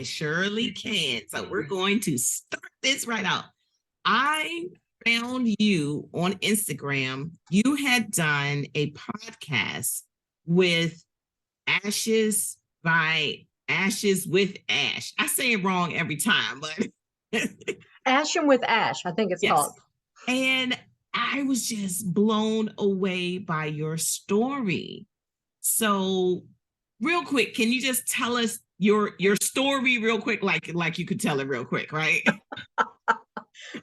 surely can. So we're going to start this right out. I found you on Instagram. You had done a podcast with Ashes by Ashes with Ash. I say it wrong every time, but Ashen with Ash, I think it's yes. called. And I was just blown away by your story. So, real quick, can you just tell us your story real quick, like you could tell it real quick, right?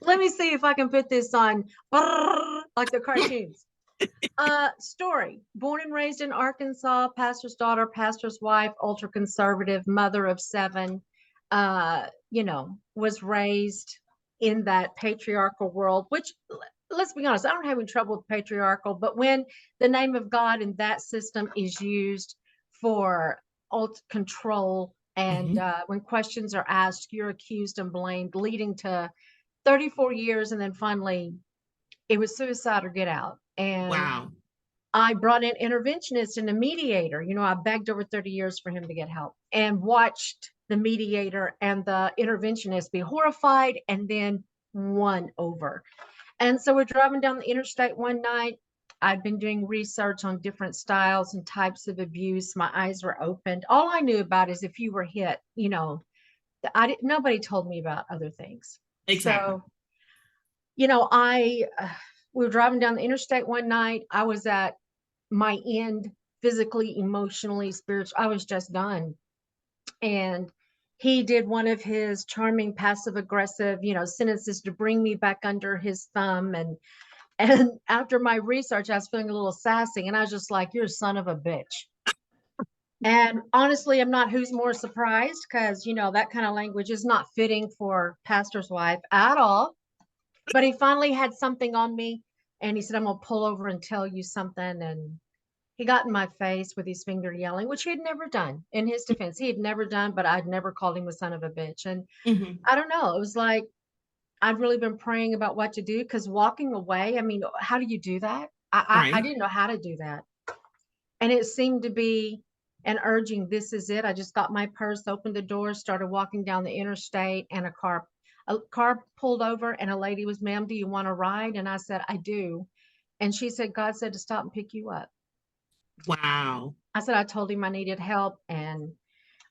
Let me see if I can put this on like the cartoons. Story. Born and raised in Arkansas, pastor's daughter, pastor's wife, ultra conservative, mother of seven. Was raised in that patriarchal world, which, let's be honest, I don't have any trouble with patriarchal, but when the name of God in that system is used for control, and Mm-hmm. when questions are asked, you're accused and blamed, leading to 34 years, and then finally it was suicide or get out. And Wow. I brought in interventionists and a mediator. I begged over 30 years for him to get help, and watched the mediator and the interventionist be horrified and then won over. And so we're driving down the interstate one night. I'd been doing research on different styles and types of abuse. My eyes were opened. All I knew about is if you were hit, nobody told me about other things. Exactly. So, I we were driving down the interstate one night. I was at my end, physically, emotionally, spiritually. I was just done. And he did one of his charming passive aggressive, sentences to bring me back under his thumb. And after my research, I was feeling a little sassy, and I was just like, "You're a son of a bitch." And honestly, I'm not who's more surprised, because that kind of language is not fitting for pastor's wife at all. But he finally had something on me, and he said, "I'm gonna pull over and tell you something." And he got in my face with his finger yelling, which he had never done. In his defense, he had never done, but I'd never called him a son of a bitch. And Mm-hmm. I don't know, it was like I'd really been praying about what to do, because walking away, I mean, how do you do that? I Right. didn't know how to do that. And it seemed to be an urging, this is it. I just got my purse, opened the door, started walking down the interstate, and a car pulled over, and a lady was, "Ma'am, do you want to ride?" And I said, "I do." And she said, "God said to stop and pick you up." Wow. I said I told him I needed help. And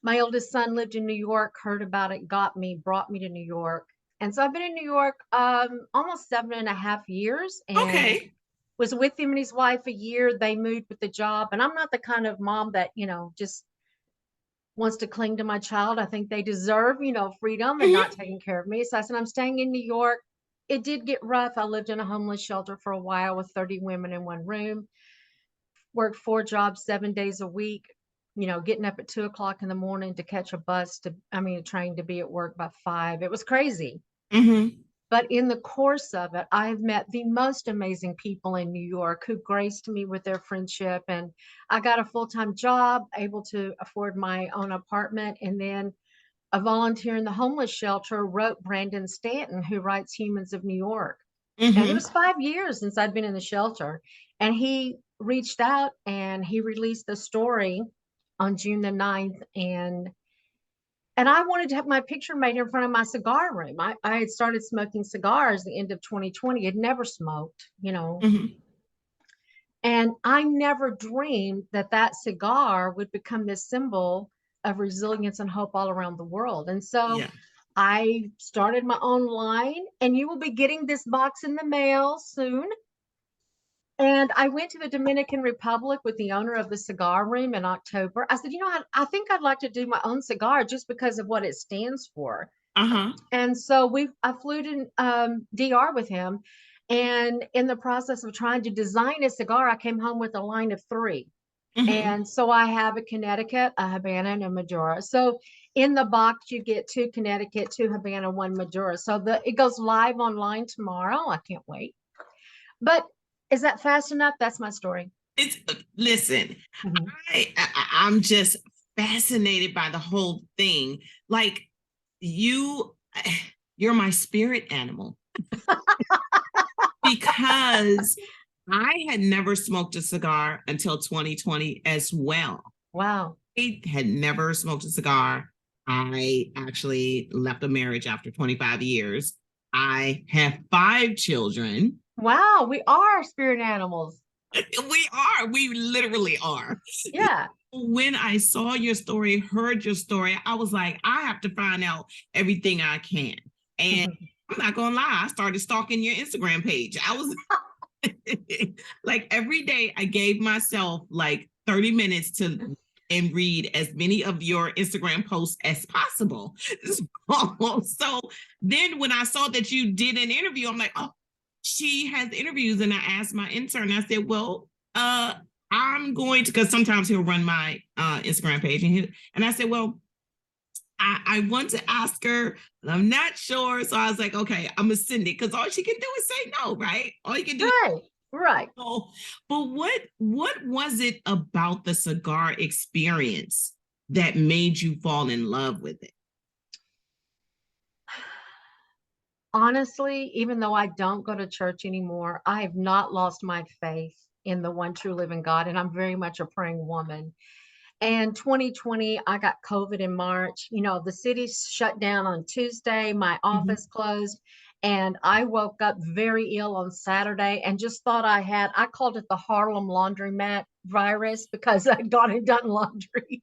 my oldest son lived in New York, heard about it, got me, brought me to New York. And so I've been in New York almost 7.5 years, and Okay. was with him and his wife a year. They moved with the job. And I'm not the kind of mom that, just wants to cling to my child. I think they deserve, freedom and not Mm-hmm. taking care of me. So I said, I'm staying in New York. It did get rough. I lived in a homeless shelter for a while with 30 women in one room, worked 4 jobs, 7 days a week, getting up at 2 o'clock in the morning to catch a train to be at work by 5. It was crazy. Mm-hmm. But in the course of it, I've met the most amazing people in New York who graced me with their friendship. And I got a full-time job, able to afford my own apartment. And then a volunteer in the homeless shelter wrote Brandon Stanton, who writes Humans of New York. And it Mm-hmm. was 5 years since I'd been in the shelter. And he reached out and he released a story on June the 9th. And I wanted to have my picture made in front of my cigar room. I had started smoking cigars the end of 2020. Had never smoked. Mm-hmm. And I never dreamed that that cigar would become this symbol of resilience and hope all around the world. And so Yeah. I started my own line, and you will be getting this box in the mail soon. And I went to the Dominican Republic with the owner of the cigar room in October. I said, I think I'd like to do my own cigar just because of what it stands for. Uh-huh. And so I flew to DR with him. And in the process of trying to design a cigar, I came home with a line of three. Mm-hmm. And so I have a Connecticut, a Havana, and a Maduro. So in the box, you get two Connecticut, two Havana, one Maduro. So it goes live online tomorrow. I can't wait. But is that fast enough? That's my story. It's listen, Mhm. I'm just fascinated by the whole thing. Like you you're my spirit animal because I had never smoked a cigar until 2020 as well. Wow. I had never smoked a cigar. I actually left a marriage after 25 years. I have 5 children. Wow, we are spirit animals. We literally are. Yeah. When I saw your story, heard your story, I was like, I have to find out everything I can. And I'm not gonna lie, I started stalking your Instagram page. I was like every day I gave myself like 30 minutes to and read as many of your Instagram posts as possible. So then when I saw that you did an interview, I'm like, oh, she has interviews. And I asked my intern, I said, well, I'm going to, because sometimes he'll run my Instagram page and I said, well, I want to ask her, but I'm not sure. So I was like, okay, I'm gonna send it because all she can do is say no, right? All you can do is Right. Right. no. But what was it about the cigar experience that made you fall in love with it? Honestly, even though I don't go to church anymore, I have not lost my faith in the one true living God. And I'm very much a praying woman. And 2020, I got COVID in March. You know, the city shut down on Tuesday, my Mhm. office closed, and I woke up very ill on Saturday and just thought I called it the Harlem laundromat virus because I'd gone and done laundry.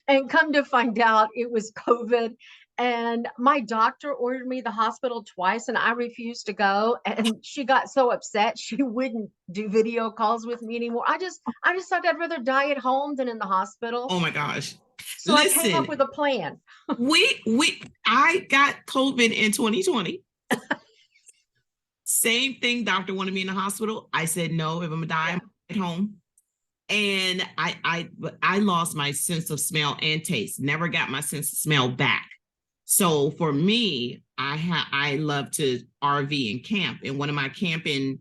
And come to find out it was COVID. And my doctor ordered me the hospital twice and I refused to go. And she got so upset she wouldn't do video calls with me anymore. I just thought I'd rather die at home than in the hospital. Oh my gosh. So I came up Listen, with a plan. I got COVID in 2020. Same thing, doctor wanted me in the hospital. I said no, if I'm gonna die, I'm Yeah. at home. And I lost my sense of smell and taste. Never got my sense of smell back. So for me, I love to RV and camp. And one of my camping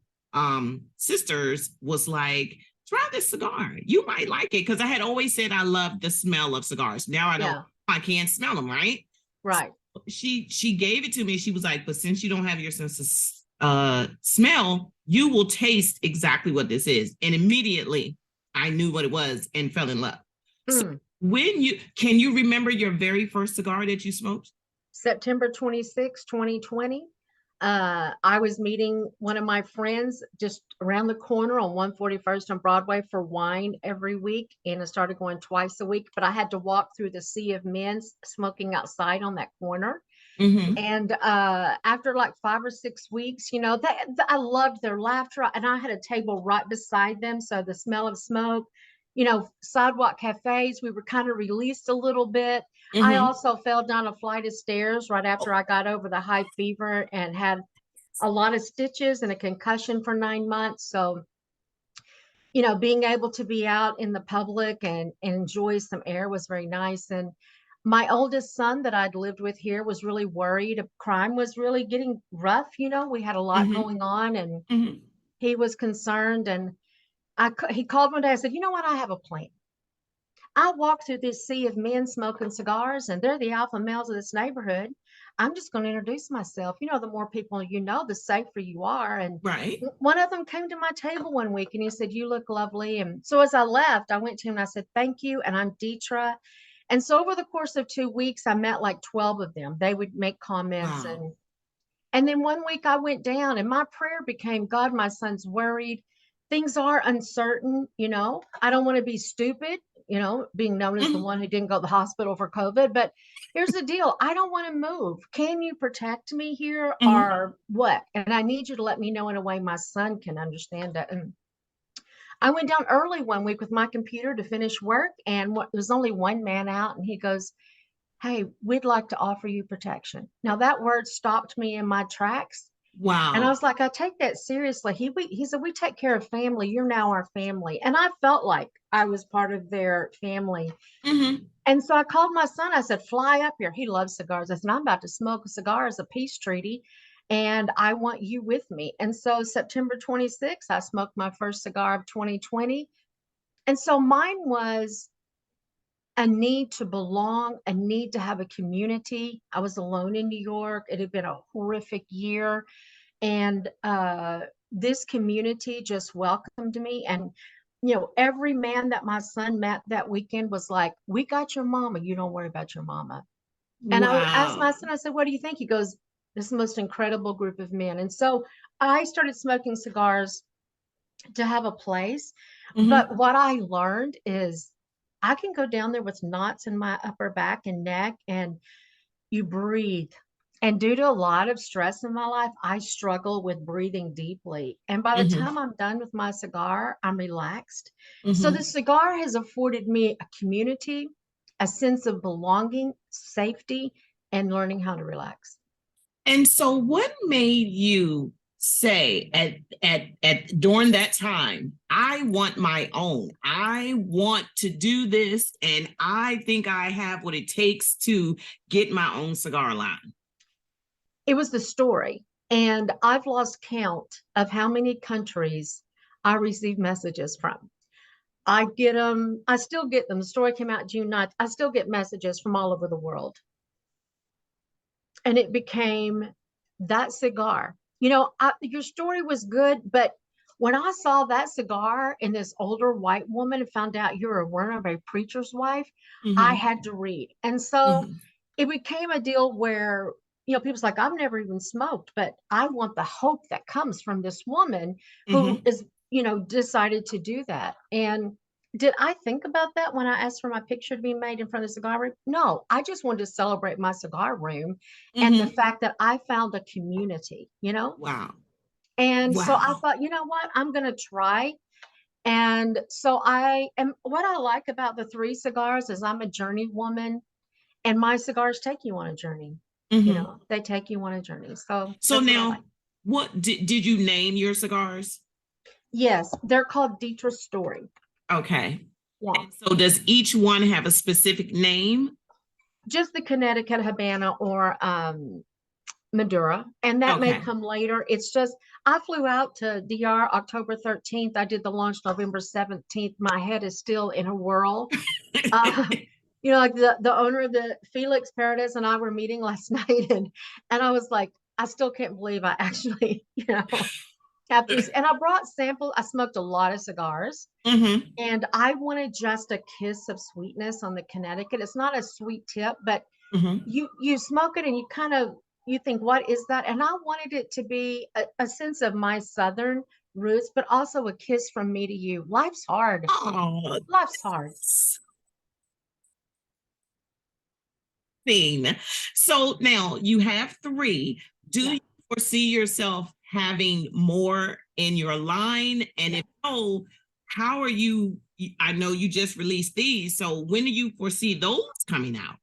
sisters was like, try this cigar. You might like it. Because I had always said I love the smell of cigars. Now Yeah. I can't smell them, right? Right. She gave it to me. She was like, but since you don't have your sense of smell, you will taste exactly what this is. And immediately I knew what it was and fell in love. So Mm. when you can you remember your very first cigar that you smoked? September 26, 2020. I was meeting one of my friends just around the corner on 141st on Broadway for wine every week. And I started going twice a week, but I had to walk through the sea of men smoking outside on that corner. Mm-hmm. And after like 5 or 6 weeks, you know, I loved their laughter. And I had a table right beside them. So the smell of smoke, you know, sidewalk cafes, we were kind of released a little bit. I Mm-hmm. also fell down a flight of stairs right after I got over the high fever and had a lot of stitches and a concussion for 9 months. So, you know, being able to be out in the public and enjoy some air was very nice. And my oldest son that I'd lived with here was really worried. Crime was really getting rough. You know, we had a lot Mm-hmm. going on and Mm-hmm. he was concerned. And he called one day. I said, you know what? I have a plan. I walk through this sea of men smoking cigars, and they're the alpha males of this neighborhood. I'm just going to introduce myself. You know, the more people you know, the safer you are. And Right. one of them came to my table one week and he said, you look lovely. And so as I left, I went to him and I said, thank you. And I'm Detra. And so over the course of 2 weeks, I met like 12 of them. They would make comments Wow. and then one week I went down and my prayer became, God, my son's worried. Things are uncertain, you know. I don't want to be stupid, you know, being known as the Mm-hmm. one who didn't go to the hospital for COVID. But here's the deal. I don't want to move. Can you protect me here Mm-hmm. or what? And I need you to let me know in a way my son can understand it. And I went down early one week with my computer to finish work, and there was only one man out, and he goes, hey, we'd like to offer you protection. Now that word stopped me in my tracks. And I Wow. was like, I take that seriously. He said, we take care of family. You're now our family. And I felt like I was part of their family. Mm-hmm. And so I called my son. I said, fly up here. He loves cigars. I said, I'm about to smoke a cigar as a peace treaty. And I want you with me. And so September 26th, I smoked my first cigar of 2020. And so mine was a need to belong, a need to have a community. I was alone in New York. It had been a horrific year. And this community just welcomed me. And, you know, every man that my son met that weekend was like, we got your mama. You don't worry about your mama. And I asked Wow. my son, I said, what do you think? He goes, this is the most incredible group of men. And so I started smoking cigars to have a place. But Hmm. what I learned is I can go down there with knots in my upper back and neck, and you breathe. And due to a lot of stress in my life, I struggle with breathing deeply. And by the Hmm. time I'm done with my cigar, I'm relaxed. So the Hmm. cigar has afforded me a community, a sense of belonging, safety, and learning how to relax. And so what made you say at during that time, I want my own. I want to do this and I think I have what it takes to get my own cigar line. It was the story. And I've lost count of how many countries I receive messages from. I get them, I still get them. The story came out June 9th. I still get messages from all over the world. And it became that cigar. Your story was good, but when I saw that cigar and this older white woman found out you were one of a preacher's wife, I Hmm. had to read. And so Hmm. it became a deal where, people's like, I've never even smoked, but I want the hope that comes from this woman who Hmm. is, decided to do that. And did I think about that when I asked for my picture to be made in front of the cigar room? No, I just wanted to celebrate my cigar room and the Hmm. fact that I found a community. Wow. And so I Wow. thought, you know what, I'm going to try. And so what I like about the three cigars is I'm a journey woman, and my cigars take you on a journey. Hmm. They take you on a journey. So So that's what I like. now what did you name your cigars? Yes, they're called Detra Story. Okay. Yeah. And so does each one have a specific name? Just the Connecticut Habana or Madura, and that may Okay. come later. It's just I flew out to DR October 13th. I did the launch November 17th. My head is still in a whirl. Uh, like the owner of the Felix Paradise and I were meeting last night, and I was like, I still can't believe I actually, have these. And I brought samples. I smoked a lot of cigars, Hmm. and I wanted just a kiss of sweetness on the Connecticut. It's not a sweet tip, but Hmm. you smoke it and you think, what is that? And I wanted it to be a sense of my southern roots, but also a kiss from me to you. Life's hard. Oh, Life's hard. thing. So now you have three. Do Yeah. you foresee yourself having more in your line? And Yeah. if so, how are you? I know you just released these. So when do you foresee those coming out?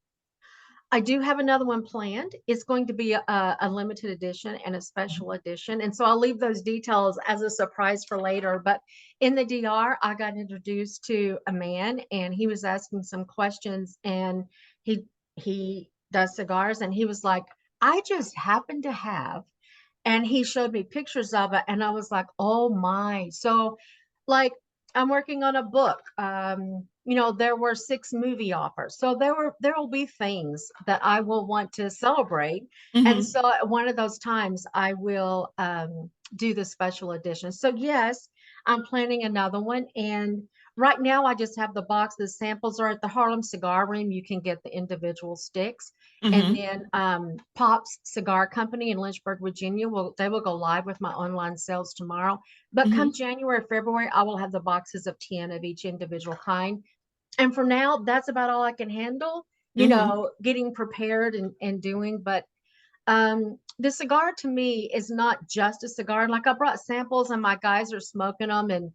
I do have another one planned. It's going to be a limited edition and a special edition. And so I'll leave those details as a surprise for later. But in the DR, I got introduced to a man and he was asking some questions, and he does cigars, and he was like, I just happen to have, and he showed me pictures of it, and I was like, oh my. So like I'm working on a book. There were 6 movie offers, so there will be things that I will want to celebrate. And Hmm. so at one of those times I will do the special edition. So yes, I'm planning another one. And right now I just have the box. The samples are at the Harlem Cigar Room. You can get the individual sticks. And Hmm. then Pop's Cigar Company in Lynchburg, Virginia, they will go live with my online sales tomorrow. But come Hmm. January, February, I will have the boxes of 10 of each individual kind. And for now, that's about all I can handle, Hmm. getting prepared and doing. But the cigar to me is not just a cigar. Like I brought samples and my guys are smoking them, and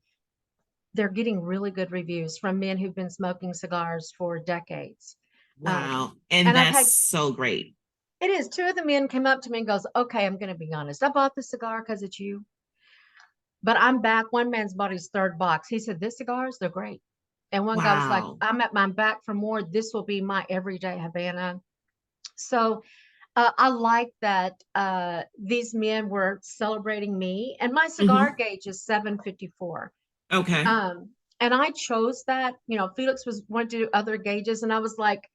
they're getting really good reviews from men who've been smoking cigars for decades. Wow. And And I've that's had so great. It is. Two of the men came up to me and goes, okay, I'm going to be honest. I bought the cigar because it's you, but I'm back. One man's bought his third box. He said, this cigars, they're great. And one guy was like, Wow. I'm back for more. This will be my everyday Havana. So I like that these men were celebrating me, and my cigar Hmm. gauge is 754. Okay. And I chose that. Felix was wanted to do other gauges, and I was like,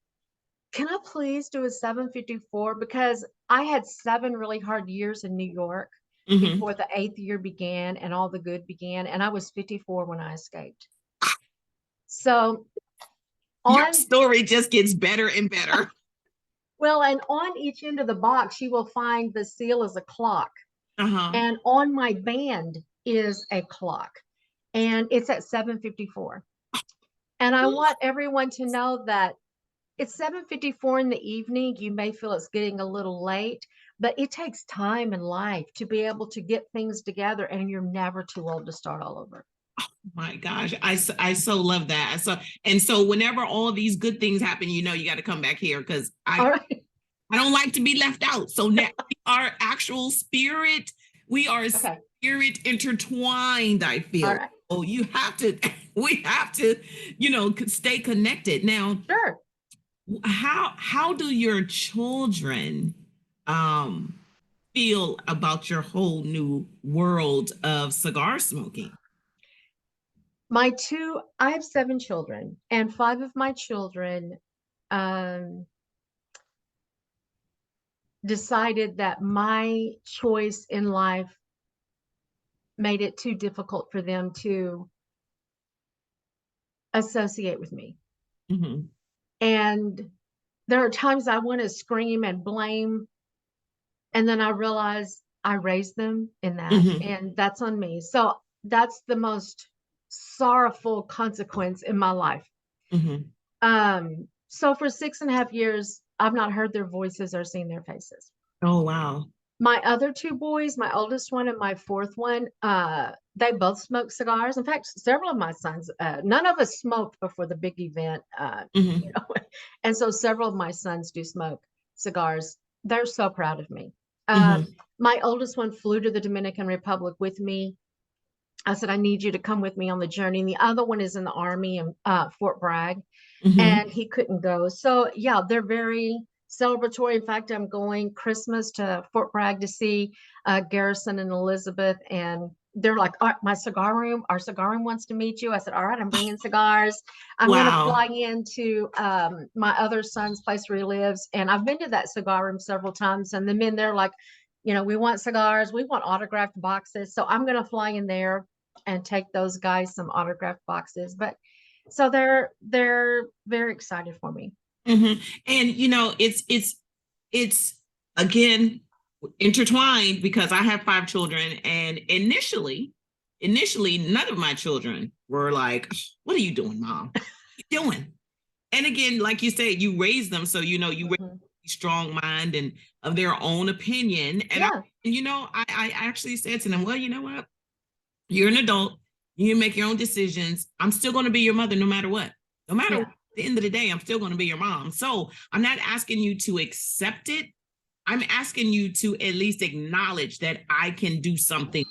can I please do a 754? Because I had 7 really hard years in New York Hmm. before the 8th year began and all the good began. And I was 54 when I escaped. So Your on, story just gets better and better. Well, and on each end of the box, you will find the seal is a clock. Uh-huh. And on my band is a clock. And it's at 7:54. And I want everyone to know that it's 7:54 in the evening. You may feel it's getting a little late, but it takes time in life to be able to get things together, and you're never too old to start all over. My gosh, I so love that. So whenever all these good things happen, you got to come back here because All I right. I don't like to be left out. So now we are actual spirit. We are Okay. spirit intertwined, I All feel. right. Oh, you have to, we have to, stay connected. Now, Sure. how do your children um feel about your whole new world of cigar smoking? I have 7 children, and 5 of my children um, decided that my choice in life made it too difficult for them to associate with me. Mm-hmm. And there are times I want to scream and blame, and then I realize I raised them in that, Mm-hmm. and that's on me. So that's the most sorrowful consequence in my life. Mm-hmm. So for 6.5 years, I've not heard their voices or seen their faces. Oh, wow. My other 2 boys, my oldest one and my fourth one, they both smoke cigars. In fact, several of my sons, none of us smoked before the big event, you Mm-hmm. know, and so several of my sons do smoke cigars. They're so proud of me. Uh, Mm-hmm. my oldest one flew to the Dominican Republic with me. I said, I need you to come with me on the journey. And the other one is in the Army in Fort Bragg, Mm-hmm. and he couldn't go. So yeah, they're very celebratory. In fact, I'm going Christmas to Fort Bragg to see Garrison and Elizabeth, and they're like, my cigar room, our cigar room wants to meet you. I said, all right, I'm bringing cigars. I'm going to Wow. fly into my other son's place where he lives, and I've been to that cigar room several times, and the men there like, we want cigars, we want autographed boxes. So I'm going to fly in there and take those guys some autographed boxes. But so they're very excited for me. Mm-hmm. And it's again intertwined because I have 5 children, and initially, none of my children were like, "What are you doing, mom? What are you doing?" And again, like you said, you raise them, so you raise Mhm. a strong mind and of their own opinion. Yeah, I actually said to them, "Well, you know what? You're an adult. You make your own decisions. I'm still going to be your mother no matter what. No matter what, yeah. at the end of the day, I'm still going to be your mom. So I'm not asking you to accept it. I'm asking you to at least acknowledge that I can do something."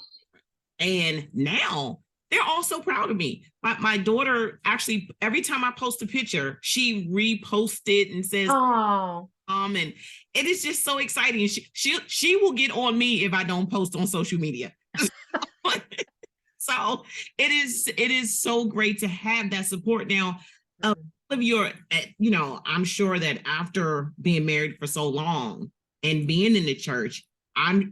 And now they're all so proud of me. My daughter actually, every time I post a picture, she reposts it and says, Oh, and it is just so exciting. She will get on me if I don't post on social media. So it is so great to have that support. Now, mhm. of your, I'm sure that after being married for so long and being in the church, I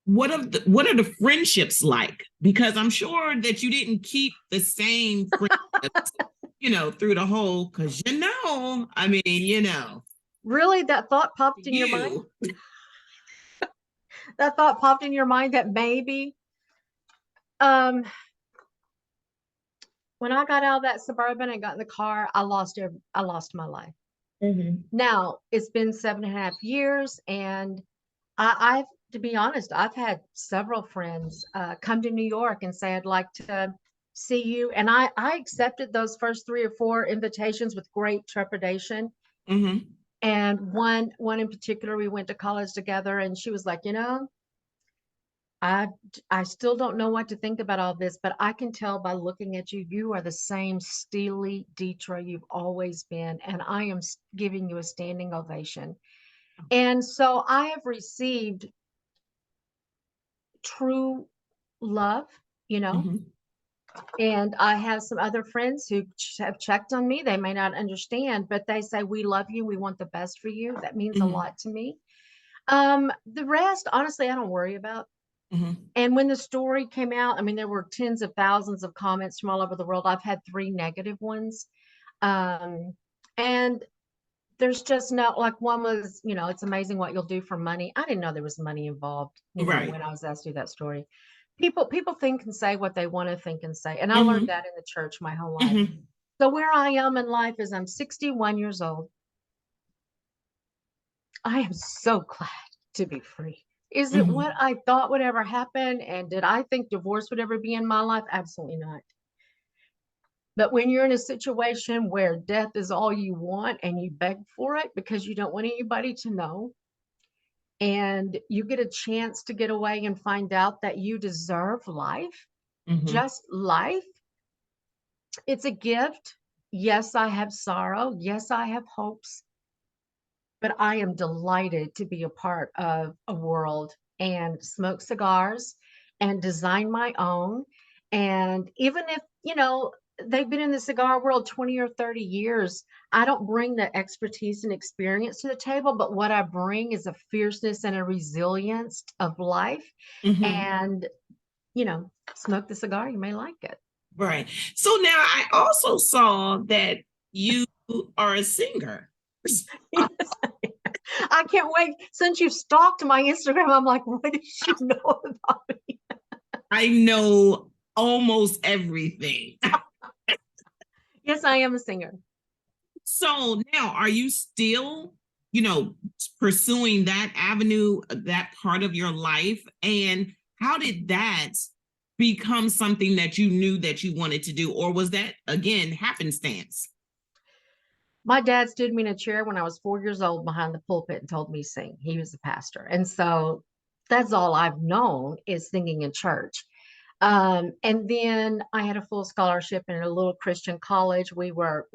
what are the friendships like? Because I'm sure that you didn't keep the same friendships, through the whole. Because I mean, Really, that thought popped in your mind? you. That thought popped in your mind that maybe um when I got out of that Suburban and got in the car, I lost my life. Mm-hmm. Now it's been 7.5 years, and I've, to be honest, I've had several friends come to New York and say, I'd like to see you. And I accepted those first 3 or 4 invitations with great trepidation. Mm-hmm. And one in particular, we went to college together, and she was like, I I still don't know what to think about all this, but I can tell by looking at you, you are the same steely Detra you've always been, and I am giving you a standing ovation. And so I have received true love, you know. Mm-hmm. And I have some other friends who have checked on me. They may not understand, but they say, we love you. We want the best for you. That means a Mm-hmm. lot to me. The rest, honestly, I don't worry about. Mm-hmm. And when the story came out, I mean, there were tens of thousands of comments from all over the world. I've had 3 negative ones. Um, and there's just no, like one was, it's amazing what you'll do for money. I didn't know there was money involved, Right. when I was asked to do that story. People think and say what they want to think and say. And I learned Hmm. that in the church my whole life. Hmm. So where I am in life is I'm 61 years old. I am so glad to be free. Is it what Hmm. I thought would ever happen? And did I think divorce would ever be in my life? Absolutely not. But when you're in a situation where death is all you want and you beg for it because you don't want anybody to know, and you get a chance to get away and find out that you deserve life, Hmm. just life, it's a gift. Yes, I have sorrow. Yes, I have hopes, but I am delighted to be a part of a world and smoke cigars and design my own. And even if, they've been in the cigar world 20 or 30 years, I don't bring the expertise and experience to the table, but what I bring is a fierceness and a resilience of life. Hmm. And, smoke the cigar, you may like it. Right. So now I also saw that you are a singer. Yes. I can't wait. Since you stalked my Instagram, I'm like, what does she know about me? I know almost everything. Yes, I am a singer. So now are you still, you know, pursuing that avenue, that part of your life? And how did that become something that you knew that you wanted to do? Or was that again happenstance? My dad stood me in a chair when I was 4 years old behind the pulpit and told me to sing. He was a pastor. And so that's all I've known is singing in church. And then I had a full scholarship in a little Christian college. We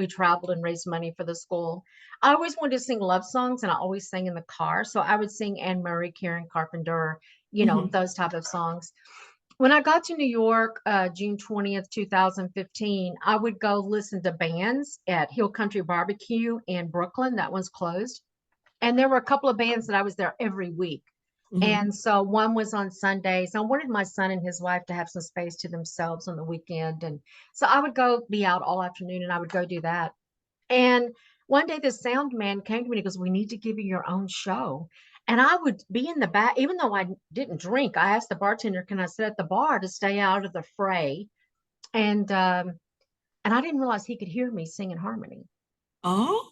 traveled and raised money for the school. I always wanted to sing love songs, and I always sang in the car. So I would sing Anne Murray, Karen Carpenter, Mhm. those type of songs. When I got to New York, June 20th, 2015, I would go listen to bands at Hill Country Barbecue in Brooklyn. That one's closed. And there were a couple of bands that I was there every week. Mhm. And so one was on Sundays. I wanted my son and his wife to have some space to themselves on the weekend. And so I would go be out all afternoon and I would go do that. And one day the sound man came to me and he goes, "We need to give you your own show." And I would be in the back, even though I didn't drink. I asked the bartender, "Can I sit at the bar to stay out of the fray?" And and I didn't realize he could hear me sing in harmony. Oh.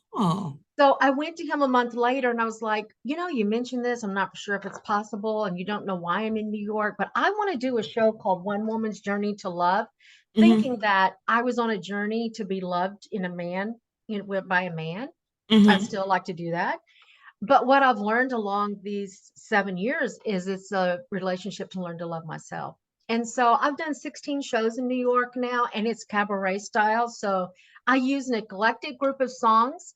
So I went to him a month later and I was like, you mentioned this. I'm not sure if it's possible and you don't know why I'm in New York, but I want to do a show called One Woman's Journey to Love, thinking Mhm. that I was on a journey to be loved in a man, by a man. I'd Mhm. still like to do that. But what I've learned along these 7 years is it's a relationship to learn to love myself. And so I've done 16 shows in New York now, and it's cabaret style. So I use an eclectic group of songs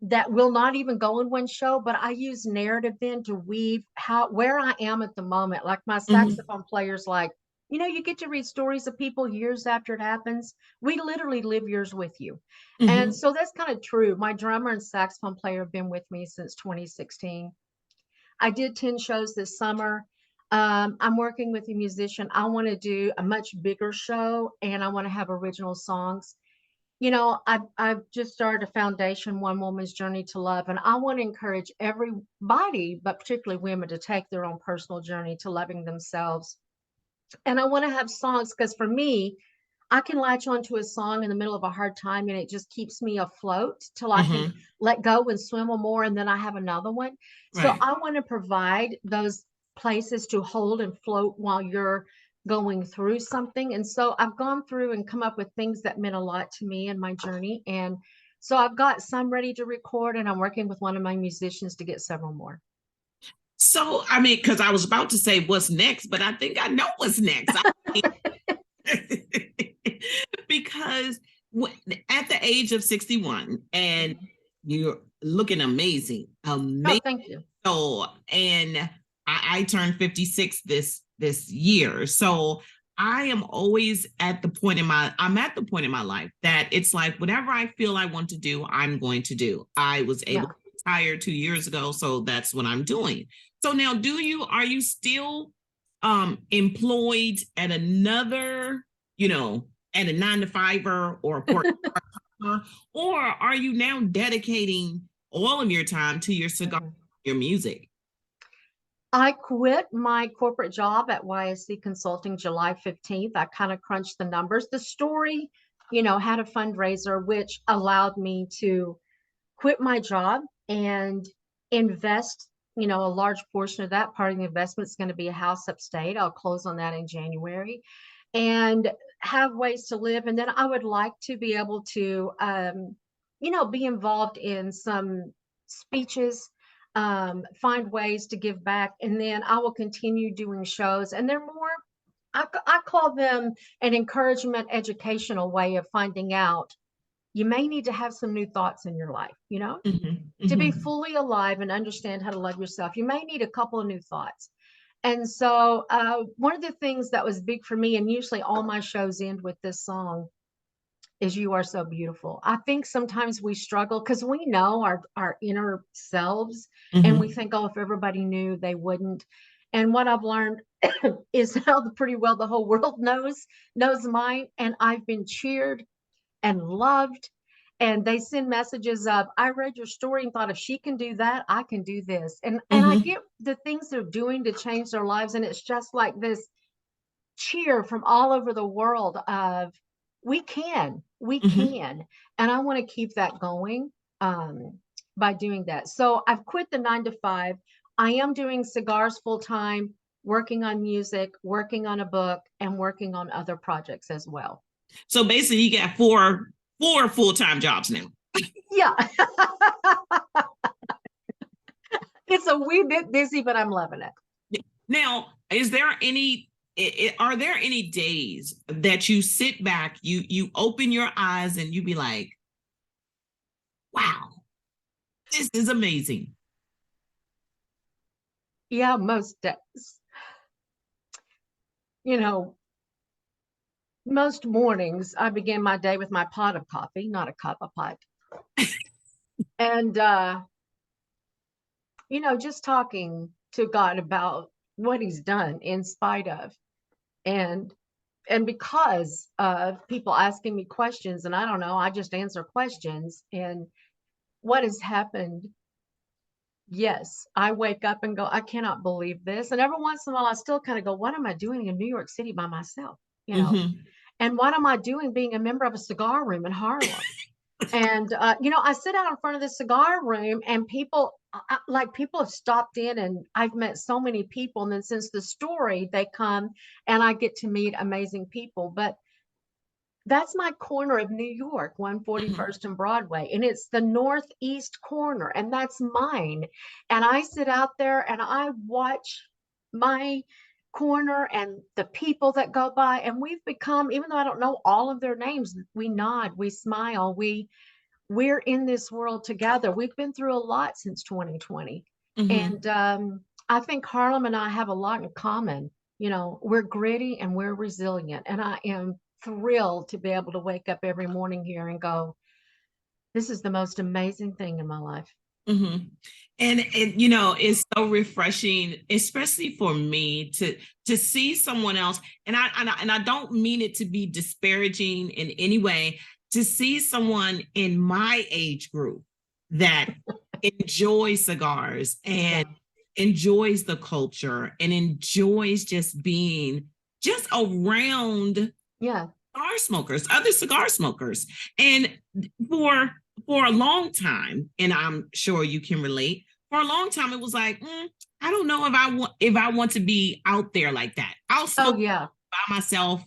that will not even go in one show, but I use narrative then to weave where I am at the moment. Like my Mhm. saxophone players, like, you get to read stories of people years after it happens. We literally live years with you. And Mhm. so that's kind of true. My drummer and saxophone player have been with me since 2016. I did 10 shows this summer. I'm working with a musician. I want to do a much bigger show and I want to have original songs. I've just started a foundation, One Woman's Journey to Love, and I want to encourage everybody, but particularly women, to take their own personal journey to loving themselves. And I want to have songs because for me, I can latch onto a song in the middle of a hard time and it just keeps me afloat till I can Mhm. let go and swim more and then I have another one. So Right. I want to provide those places to hold and float while you're going through something. And so I've gone through and come up with things that meant a lot to me in my journey. And so I've got some ready to record and I'm working with one of my musicians to get several more. So, I mean, because I was about to say what's next, but I think I know what's next. Because at the age of 61, and you're looking amazing, Oh, amazing. thank you. So, and I turned 56 this year. So I am always at the point in I'm at the point in my life that it's like whatever I feel I want to do, I'm going to do. I was able Yeah. to retire 2 years ago, so that's what I'm doing. So now are you still employed at another, at a 9 to 5 or a port, or are you now dedicating all of your time to your cigar, your music? I quit my corporate job at YSC Consulting July 15th. I kind of crunched the numbers. The story, had a fundraiser, which allowed me to quit my job and invest, a large portion of that. Part of the investment is going to be a house upstate. I'll close on that in January and have ways to live. And then I would like to be able to, be involved in some speeches, find ways to give back. And then I will continue doing shows. And they're more, I call them an encouragement, educational way of finding out you may need to have some new thoughts in your life, to be fully alive and understand how to love yourself. You may need a couple of new thoughts. And so one of the things that was big for me, and usually all my shows end with this song, is "You Are So Beautiful." I think sometimes we struggle because we know our inner selves, and we think, oh, if everybody knew, they wouldn't. And what I've learned is how pretty well the whole world knows mine. And I've been cheered and loved. And they send messages of, I read your story and thought, if she can do that, I can do this. And I get the things they're doing to change their lives. And it's just like this cheer from all over the world of, we can. And I want to keep that going by doing that. So I've quit the 9 to 5. I am doing cigars full time, working on music, working on a book, and working on other projects as well. So basically you got four full-time jobs now. Yeah. It's a wee bit busy, but I'm loving it. Now, are there any days that you sit back, you open your eyes and you be like, wow, this is amazing? Yeah, most days. Most mornings I begin my day with my pot of coffee, not a cup, a pot. And, just talking to God about what he's done in spite of. And because of people asking me questions, and I don't know, I just answer questions. And what has happened? Yes, I wake up and go, I cannot believe this. And every once in a while, I still kind of go, what am I doing in New York City by myself? And what am I doing being a member of a cigar room in Harlem? And, I sit out in front of the cigar room and people have stopped in, and I've met so many people. And then since the story, they come and I get to meet amazing people. But that's my corner of New York, 141st and Broadway. And it's the northeast corner, and that's mine. And I sit out there and I watch my corner and the people that go by. And we've become, even though I don't know all of their names, we nod, we smile, we're in this world together. We've been through a lot since 2020. And I think Harlem and I have a lot in common. We're gritty and we're resilient. And I am thrilled to be able to wake up every morning here and go, this is the most amazing thing in my life. And it's so refreshing, especially for me, to see someone else. And I don't mean it to be disparaging in any way, to see someone in my age group that enjoys cigars and enjoys the culture and enjoys just being just around other cigar smokers. And for a long time, and I'm sure you can relate, for a long time it was like, I don't know if I want to be out there like that. I'll smoke by myself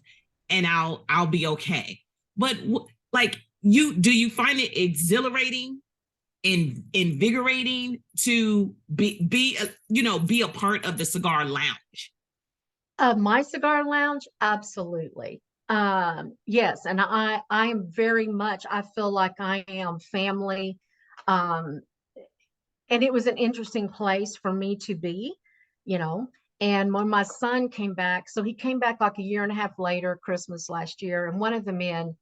and I'll be okay. But do you find it exhilarating and invigorating to be a part of the cigar lounge? My cigar lounge, absolutely. Yes, and I am very much, I feel like I am family. And it was an interesting place for me to be, and when my son came back, so he came back like a year and a half later, Christmas last year, and one of the men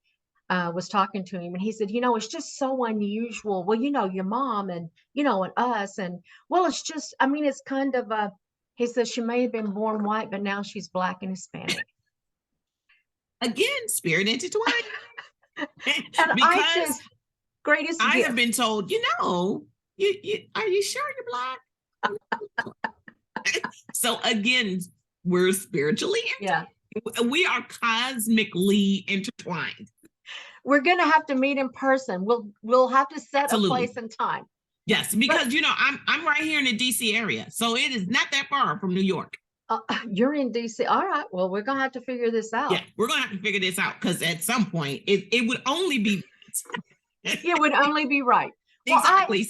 was talking to him, and he said, it's just so unusual. Well, your mom and, and us, and well, it's just, it's kind of he says she may have been born white, but now she's Black and Hispanic. Again, spirit intertwined. And because greatest I gift. have been told, Are you sure you're Black? So again, we're spiritually, Yeah. we are cosmically intertwined. We're going to have to meet in person. We'll have to set Absolutely. a place and time. Yes, because I'm right here in the DC area, so it is not that far from New York. You're in DC. All right. Well, we're gonna have to figure this out. Yeah, we're gonna have to figure this out because at some point it would only be It would only be right. Exactly.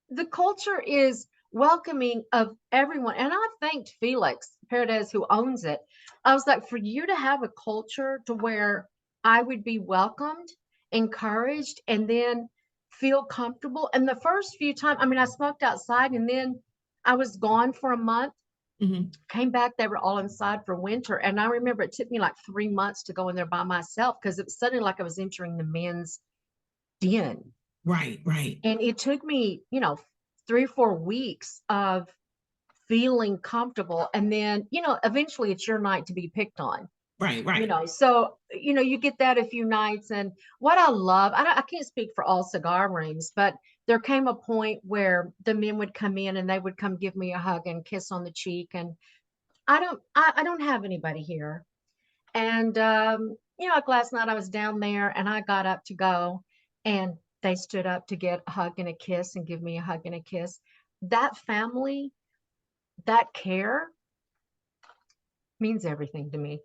Well, the culture is welcoming of everyone, and I thanked Felix Paredes, who owns it. I was like, for you to have a culture to where I would be welcomed, encouraged, and then feel comfortable. And the first few times, I mean, I smoked outside, and then I was gone for a month. Came back, they were all inside for winter. And I remember it took me like 3 months to go in there by myself because it was suddenly like I was entering the men's den. Right. And it took me, 3 or 4 weeks of feeling comfortable. And then, eventually it's your night to be picked on. Right. So, you get that a few nights. And what I love, I can't speak for all cigar rooms, but there came a point where the men would come in and they would come give me a hug and kiss on the cheek. And I don't have anybody here. And, like last night I was down there and I got up to go and they stood up to get a hug and a kiss and give me a hug and a kiss. That family, that care means everything to me.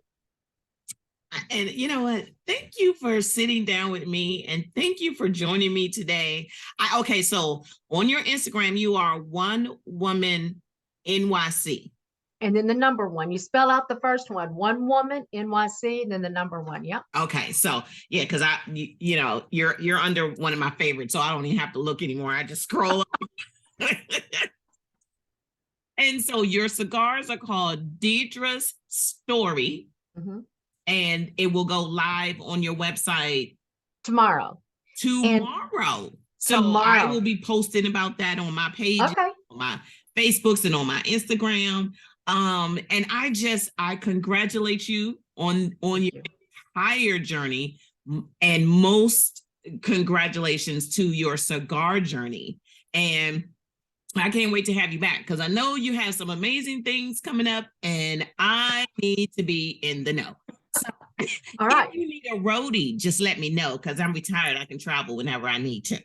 And you know what? Thank you for sitting down with me and thank you for joining me today. Okay, so on your Instagram, you are One Woman NYC. And then the number 1, you spell out the first one, One Woman NYC, and then the number 1. Yep. Okay, so yeah, because you're under one of my favorites, so I don't even have to look anymore. I just scroll up. And so your cigars are called Detra's Story. And it will go live on your website tomorrow. So I will be posting about that on my page, on my Facebooks and on my Instagram. And I congratulate you on your entire journey, and most congratulations to your cigar journey. And I can't wait to have you back because I know you have some amazing things coming up and I need to be in the know. So, all right. If you need a roadie, just let me know because I'm retired. I can travel whenever I need to.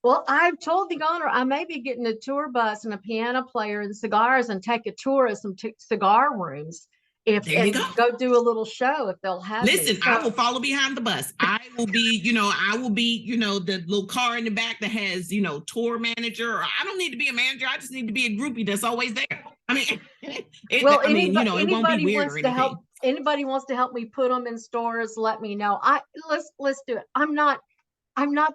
Well, I've told the owner I may be getting a tour bus and a piano player and cigars and take a tour of some cigar rooms. Go do a little show if they'll have Listen, me. I will follow behind the bus. I will be, the little car in the back that has, tour manager. Or I don't need to be a manager. I just need to be a groupie that's always there. I mean, it won't be weird or anything. Anybody wants to help me put them in stores, let me know. Let's do it. I'm not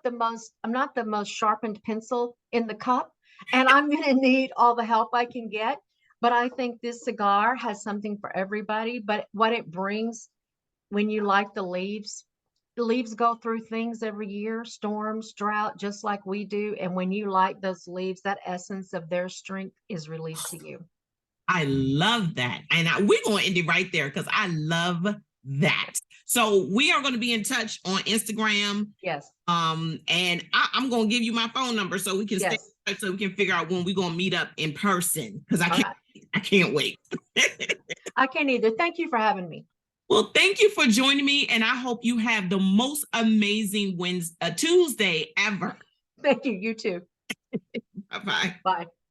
the most sharpened pencil in the cup, and I'm going to need all the help I can get. But I think this cigar has something for everybody. But what it brings when you like the leaves go through things every year, storms, drought, just like we do. And when you like those leaves, that essence of their strength is released to you. I love that. And we're going to end it right there because I love that. So we are going to be in touch on Instagram. Yes. And I'm going to give you my phone number so we can stay in touch, so we can figure out when we're going to meet up in person because I can't wait. I can't either. Thank you for having me. Well, thank you for joining me. And I hope you have the most amazing Tuesday ever. Thank you. You too. Bye-bye. Bye.